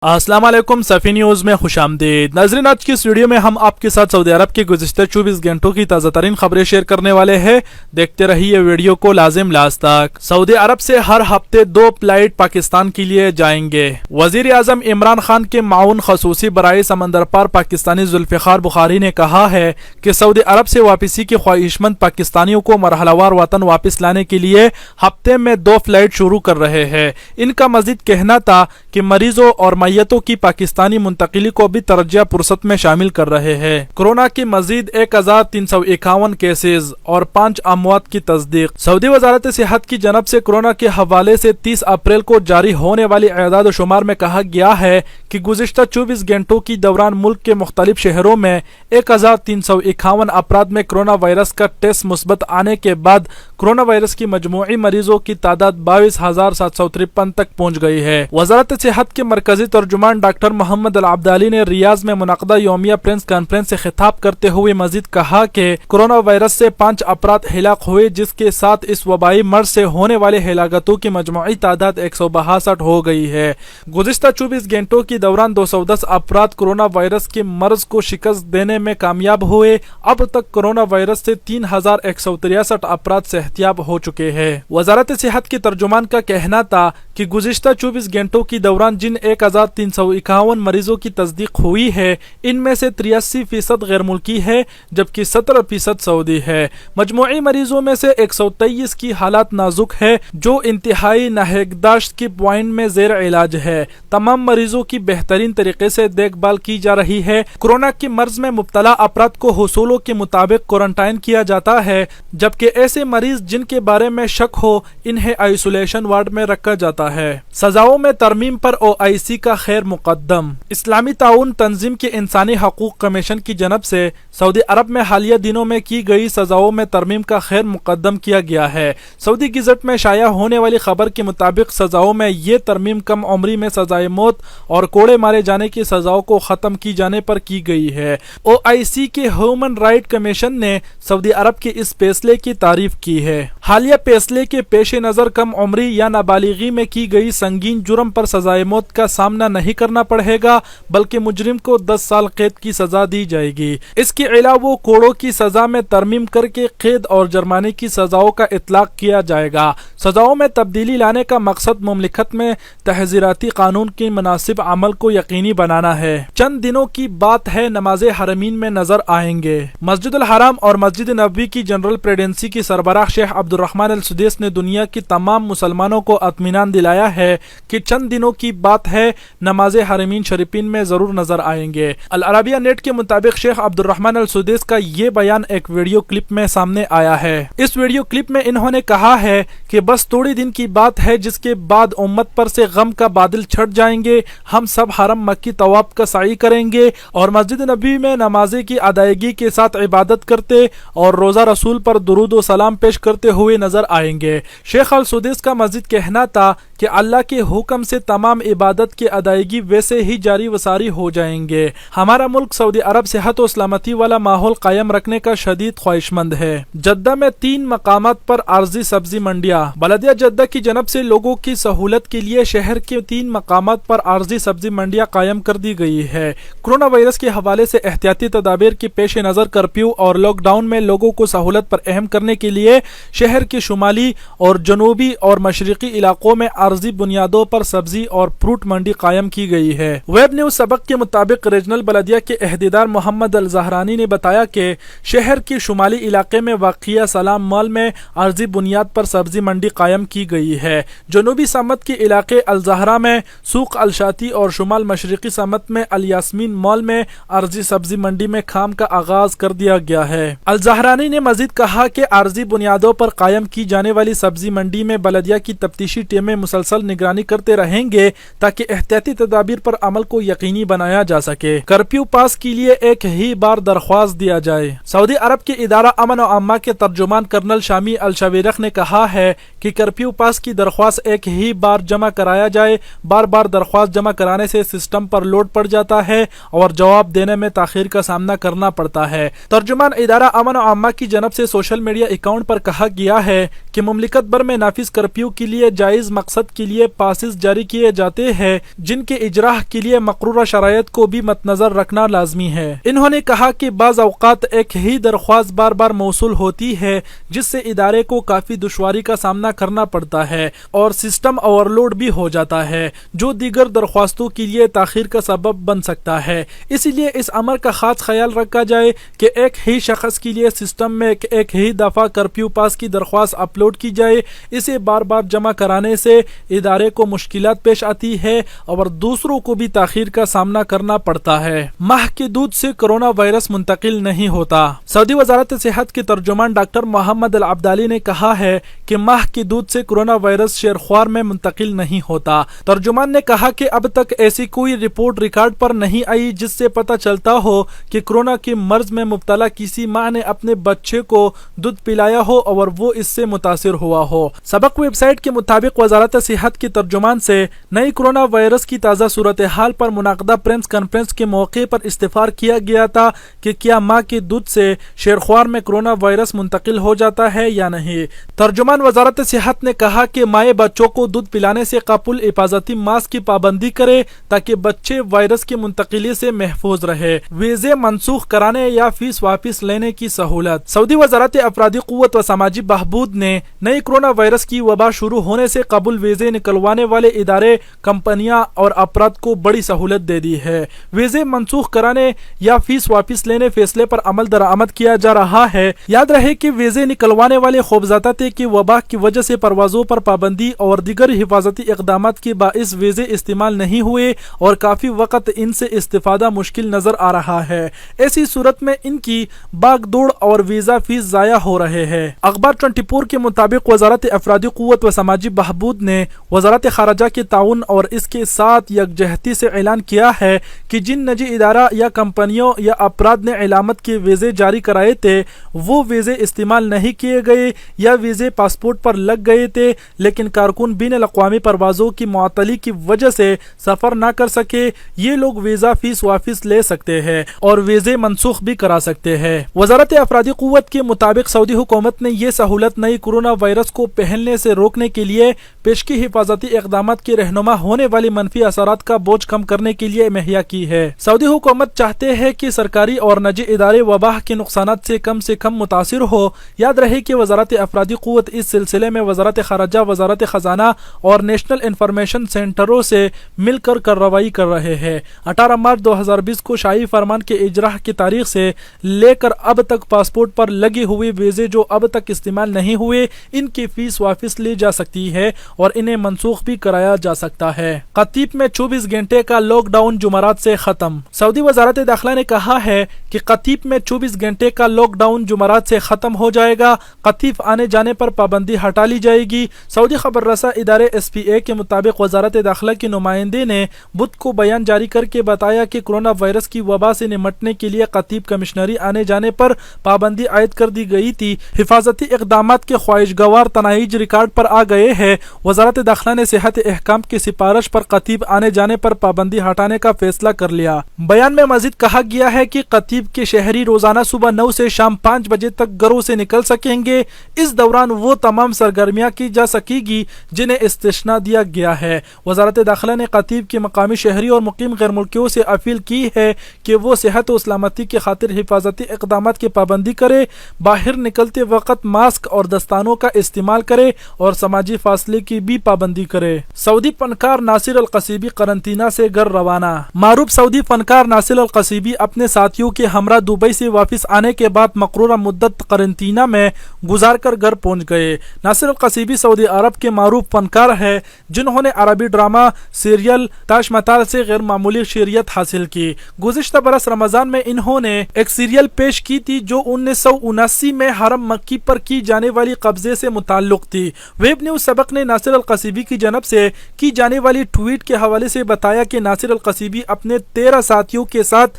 السلام علیکم سفی نیوز میں خوش آمدید ناظرین، آج کی اس ویڈیو میں ہم آپ کے ساتھ سعودی عرب کے گزشتہ 24 گھنٹوں کی تازہ ترین خبریں شیئر کرنے والے ہیں۔ دیکھتے رہیے ویڈیو کو لازم لاست تک۔ سعودی عرب سے ہر ہفتے 2 فلائٹ پاکستان کے لیے جائیں گے۔ وزیر اعظم عمران خان کے معاون خصوصی برائے سمندر پار پاکستانی ذوالفقار بخاری نے کہا ہے کہ سعودی عرب سے واپسی کے خواہش مند پاکستانیوں کو مرحلہ وار وطن واپس لانے کے لیے ہفتے میں 2 فلائٹ شروع کر رہے ہیں۔ ان کا مزید کہنا تھا کہ مریضوں اور میتوں کی پاکستانی منتقلی کو بھی درجہ پرست میں شامل کر رہے ہیں۔ کورونا کی مزید 1351 کیسز اور 5 اموات کی تصدیق۔ سعودی وزارت صحت کی جانب سے کورونا کے حوالے سے 30 اپریل کو جاری ہونے والی اعداد و شمار میں کہا گیا ہے کہ گزشتہ 24 گھنٹوں کی دوران ملک کے مختلف شہروں میں 1351 افراد میں کورونا وائرس کا ٹیسٹ مثبت آنے کے بعد کورونا وائرس کی مجموعی مریضوں کی تعداد 22,753 تک پہنچ گئی ہے۔ وزارت صحت کے مرکزی ترجمان ڈاکٹر محمد العبدالی نے ریاض میں منعقدہ یومیہ پریس کانفرنس سے خطاب کرتے ہوئے مزید کہا کہ کورونا وائرس سے 5 افراد ہلاک ہوئے، جس کے ساتھ اس وبائی مرض سے ہونے والے ہلاکتوں کی مجموعی تعداد 162 ہو گئی ہے۔ گزشتہ 24 گھنٹوں کے دوران 210 افراد کورونا وائرس کے مرض کو شکست دینے میں کامیاب ہوئے۔ اب تک کورونا وائرس سے 3163 افراد صحتیاب ہو چکے ہیں۔ وزارت صحت کے ترجمان کا کہنا تھا کہ گزشتہ 24 گھنٹوں کے دوران جن 1351 مریضوں کی تصدیق ہوئی ہے، ان میں سے 83% غیر ملکی ہے، جبکہ 17% سعودی ہے۔ مجموعی مریضوں میں سے 123 کی حالت نازک ہے، جو انتہائی نگہداشت کے پوائنٹ میں زیر علاج ہے۔ تمام مریضوں کی بہترین طریقے سے دیکھ بھال کی جا رہی ہے۔ کورونا کے مرض میں مبتلا افراد کو حصولوں کے مطابق کوارنٹائن کیا جاتا ہے، جبکہ ایسے مریض جن کے بارے میں شک ہو انہیں آئسولیشن وارڈ میں رکھا جاتا ہے۔ سزاؤں میں ترمیم پر OIC کا خیر مقدم۔ اسلامی تعاون تنظیم کے انسانی حقوق کمیشن کی جانب سے سعودی عرب میں حالیہ دنوں میں کی گئی سزاؤں میں ترمیم کا خیر مقدم کیا گیا ہے۔ سعودی گزٹ میں شائع ہونے والی خبر کے مطابق سزاؤں میں یہ ترمیم کم عمری میں سزائے موت اور کوڑے مارے جانے کی سزاؤں کو ختم کی جانے پر کی گئی ہے۔ OIC کے ہیومن رائٹ کمیشن نے سعودی عرب کے اس فیصلے کی تعریف کی ہے۔ حالیہ فیصلے کے پیش نظر کم عمری یا نابالغی میں کی گئی سنگین جرم پر سزائے موت کا سامنا نہیں کرنا پڑے گا، بلکہ مجرم کو 10 سال قید کی سزا دی جائے گی۔ اس کے علاوہ کوڑوں کی سزا میں ترمیم کر کے قید اور جرمانے کی سزاؤں کا اطلاق کیا جائے گا۔ سزاؤں میں تبدیلی لانے کا مقصد مملکت میں تحذیراتی قانون کے مناسب عمل کو یقینی بنانا ہے۔ چند دنوں کی بات ہے نماز حرمین میں نظر آئیں گے۔ مسجد الحرام اور مسجد نبوی کی جنرل پریزیڈنسی کی سربراہ شیخ عبد الرحمن السدیس نے دنیا کی تمام مسلمانوں کو اطمینان دلایا ہے کہ چند دنوں کی بات ہے نماز حرمین شریفین میں ضرور نظر آئیں گے۔ العربیہ نیٹ کے مطابق شیخ عبد الرحمن السدیس کا یہ بیان ایک ویڈیو کلپ میں سامنے آیا ہے۔ اس ویڈیو کلپ میں انہوں نے کہا ہے کہ بس تھوڑی دن کی بات ہے جس کے بعد امت پر سے غم کا بادل چھٹ جائیں گے۔ ہم سب حرم مکی طواف کا سعی کریں گے اور مسجد نبوی میں نماز کی ادائیگی کے ساتھ عبادت کرتے اور روزہ رسول پر درود و سلام پیش کرتے ہوئے نظر آئیں گے۔ شیخ السدیس کا مزید کہنا تھا کہ اللہ کے حکم سے تمام عبادت کی ادائیگی ویسے ہی جاری و ساری ہو جائیں گے۔ ہمارا ملک سعودی عرب صحت و سلامتی والا ماحول قائم رکھنے کا شدید خواہش مند ہے۔ جدہ میں 3 مقامات پر عارضی سبزی منڈیاں۔ بلدیہ جدہ کی جانب سے لوگوں کی سہولت کے لیے شہر کے 3 مقامات پر عارضی سبزی منڈیاں قائم کر دی گئی ہے۔ کورونا وائرس کے حوالے سے احتیاطی تدابیر کے پیش نظر کرفیو اور لاک ڈاؤن میں لوگوں کو سہولت پر اہم کرنے کے لیے شہر کے شمالی اور جنوبی اور مشرقی علاقوں میں عارضی بنیادوں پر سبزی اور فروٹ منڈی قائم کی گئی ہے۔ ویب نیوز سبق کے مطابق ریجنل بلدیہ کے عہدیدار محمد الزہرانی نے بتایا کہ شہر کے شمالی علاقے میں واقع سلام مال میں عارضی بنیاد پر سبزی منڈی قائم کی گئی ہے۔ جنوبی سمت کے علاقے الزہرا میں سوق الشاتی اور شمال مشرقی سمت میں الیاسمین مال میں عارضی سبزی منڈی میں کام کا آغاز کر دیا گیا ہے۔ الزہرانی نے مزید کہا کہ عارضی بنیادوں پر قائم کی جانے والی سبزی منڈی میں بلدیہ کی تفتیشی ٹیمیں مسلسل نگرانی کرتے رہیں گے تاکہ احتیاطی تدابیر پر عمل کو یقینی بنایا جا سکے۔ کرفیو پاس کے لیے ایک ہی بار درخواست دیا جائے۔ سعودی عرب کے ادارہ امن و امان کے ترجمان کرنل شامی الشویرخ نے کہا ہے کہ کرفیو پاس کی درخواست ایک ہی بار جمع کرایا جائے۔ بار بار درخواست جمع کرانے سے سسٹم پر لوڈ پڑ جاتا ہے اور جواب دینے میں تاخیر کا سامنا کرنا پڑتا ہے۔ ترجمان ادارہ امن و امان کی جانب سے سوشل میڈیا اکاؤنٹ پر کہا گیا ہے کہ مملکت بھر میں نافذ کرفیو کے لیے جائز مقصد کے لیے پاسز جاری کیے جاتے ہیں، جن کے اجراء کے لیے مقررہ شرائط کو بھی مد نظر رکھنا لازمی ہے۔ انہوں نے کہا کہ بعض اوقات ایک ہی درخواست بار بار موصول ہوتی ہے، جس سے ادارے کو کافی دشواری کا سامنا کرنا پڑتا ہے اور سسٹم اوور لوڈ بھی ہو جاتا ہے، جو دیگر درخواستوں کے لیے تاخیر کا سبب بن سکتا ہے۔ اسی لیے اس امر کا خاص خیال رکھا جائے کہ ایک ہی شخص کے لیے سسٹم میں ایک ہی دفعہ کرفیو پاس کی درخواست اپلوڈ کی جائے۔ اسے بار بار جمع کرانے سے ادارے کو مشکلات پیش آتی ہے اور دوسروں کو بھی تاخیر کا سامنا کرنا پڑتا ہے۔ ماہ کے دودھ سے کرونا وائرس منتقل نہیں ہوتا۔ سعودی وزارت صحت کے ترجمان ڈاکٹر محمد العبدالی نے کہا ہے کہ ماہ کے دودھ سے کرونا وائرس شیرخوار میں منتقل نہیں ہوتا۔ ترجمان نے کہا کہ اب تک ایسی کوئی رپورٹ ریکارڈ پر نہیں آئی جس سے پتہ چلتا ہو کہ کرونا کے مرض میں مبتلا کسی ماں نے اپنے بچے کو دودھ پلایا ہو اور وہ اس سے متاثر ہوا ہو۔ سبق ویب سائٹ کے مطابق وزارت صحت کے ترجمان سے نئی کرونا وائرس کی تازہ صورتحال پر منعقدہ پریس کانفرنس کے موقع پر استفسار کیا گیا تھا کہ کیا ماں کے دودھ سے شیرخوار میں کرونا وائرس منتقل ہو جاتا ہے یا نہیں۔ ترجمان وزارت صحت نے کہا کہ مائیں بچوں کو دودھ پلانے سے قبل حفاظتی ماسک کی پابندی کرے تاکہ بچے وائرس کی منتقلی سے محفوظ رہے۔ ویزے منسوخ کرانے یا فیس واپس لینے کی سہولت۔ سعودی وزارت افرادی قوت و سماجی بہبود نے نئی کرونا وائرس کی وبا شروع ہونے سے قبل ویزے نکلوانے والے ادارے، کمپنیاں اور افراد کو بڑی سہولت دے دی ہے۔ ویزے منسوخ کرانے یا فیس واپس لینے فیصلے پر عمل درآمد کیا جا رہا ہے۔ یاد رہے کہ ویزے نکلوانے والے خوفزدہ تھے کہ وبا کی وجہ سے پروازوں پر پابندی اور دیگر حفاظتی اقدامات کے باعث ویزے استعمال نہیں ہوئے اور کافی وقت ان سے استفادہ مشکل نظر آ رہا ہے۔ ایسی صورت میں ان کی باغ دوڑ اور ویزا فیس ضائع ہو رہے ہیں۔ اخبار 24 کے مطابق وزارت افرادی قوت و سماجی بہبود نے وزارت خارجہ کے تعاون اور اس کے ساتھ یکجہتی سے اعلان کیا ہے کہ جن نجی ادارہ یا کمپنیوں یا افراد نے علامت کے ویزے جاری کرائے تھے وہ ویزے استعمال نہیں کیے گئے یا ویزے پاسپورٹ پر لگ گئے تھے لیکن کارکن بین الاقوامی پروازوں کی معطلی کی وجہ سے سفر نہ کر سکے، یہ لوگ ویزا فیس واپس لے سکتے ہیں اور ویزے منسوخ بھی کرا سکتے ہیں۔ وزارت افرادی قوت کے مطابق سعودی حکومت نے یہ سہولت نئی کرونا وائرس کو پھیلنے سے روکنے کے لیے پیشگی حفاظتی اقدامات کے رہنما ہونے والی منفی اثرات کا بوجھ کم کرنے کے لیے مہیا کی ہے۔ سعودی حکومت چاہتے ہیں کہ سرکاری اور نجی ادارے وبا کے نقصانات سے کم متاثر ہو۔ یاد رہے کہ وزارت افرادی قوت اس سلسلے میں وزارت خارجہ، وزارت خزانہ اور نیشنل انفارمیشن سینٹروں سے مل کر کارروائی کر رہے ہیں۔ 18 مارچ 2020 کو شاہی فرمان کے اجراء کی تاریخ سے لے کر اب تک پاسپورٹ پر لگے ہوئے ویزے جو اب تک استعمال نہیں ہوئے ان کی فیس واپس لی جا سکتی ہے اور انہیں منسوخ بھی کرایا جا سکتا ہے۔ قطیف میں 24 گھنٹے کا لاک ڈاؤن جمعرات سے ختم۔ سعودی وزارت داخلہ نے کہا ہے کہ قطیف میں 24 گھنٹے کا لاک ڈاؤن جمعرات سے ختم ہو جائے گا۔ قطیف آنے جانے پر پابندی ہٹا لی جائے گی۔ سعودی خبر رساں ادارے SPA کے مطابق وزارت داخلہ کے نمائندے نے بدھ کو بیان جاری کر کے بتایا کہ کرونا وائرس کی وبا سے نمٹنے کے لیے قطیف کمشنری آنے جانے پر پابندی عائد کر دی گئی تھی۔ حفاظتی اقدامات کے خواہشگوار تنائج ریکارڈ پر آ گئے ہیں۔ وزارت داخلہ نے صحت احکام کی سفارش پر قطیف آنے جانے پر پابندی ہٹانے کا فیصلہ کر لیا۔ بیان میں مزید کہا گیا ہے کہ قطیف کے شہری روزانہ صبح 9 سے شام 5 بجے تک گھروں سے نکل سکیں گے۔ اس دوران وہ تمام سرگرمیاں کی جا سکے گی جنہیں استثناء دیا گیا ہے۔ وزارت داخلہ نے قطیف کے مقامی شہری اور مقیم غیر ملکیوں سے اپیل کی ہے کہ وہ صحت و سلامتی کی خاطر حفاظتی اقدامات کی پابندی کرے، باہر نکلتے وقت ماسک اور دستانوں کا استعمال کرے اور سماجی فاصلے کی بھی پابندی کرے۔ سعودی فنکار ناصر القصیبی قرنطینہ سے گھر روانہ۔ معروف سعودی فنکار ناصر القصیبی اپنے ساتھیوں کے ہمراہ دبئی سے واپس آنے کے بعد مقررہ مدت قرنطینہ میں گزار کر گھر پہنچ گئے۔ ناصر القصیبی سعودی عرب کے معروف فنکار ہیں جنہوں نے عربی ڈرامہ سیریل تاش محل سے غیر معمولی شہرت حاصل کی۔ گزشتہ برس رمضان میں انہوں نے ایک سیریل پیش کی تھی جو 1979 میں حرم مکی پر کی جانے والی قبضے سے متعلق تھی۔ ویب نیوز سبق نے ناصر القصیبی کی جانب سے کی جانے والی ٹویٹ کے حوالے سے بتایا کہ ناصر القصیبی اپنے 13 ساتھیوں کے ساتھ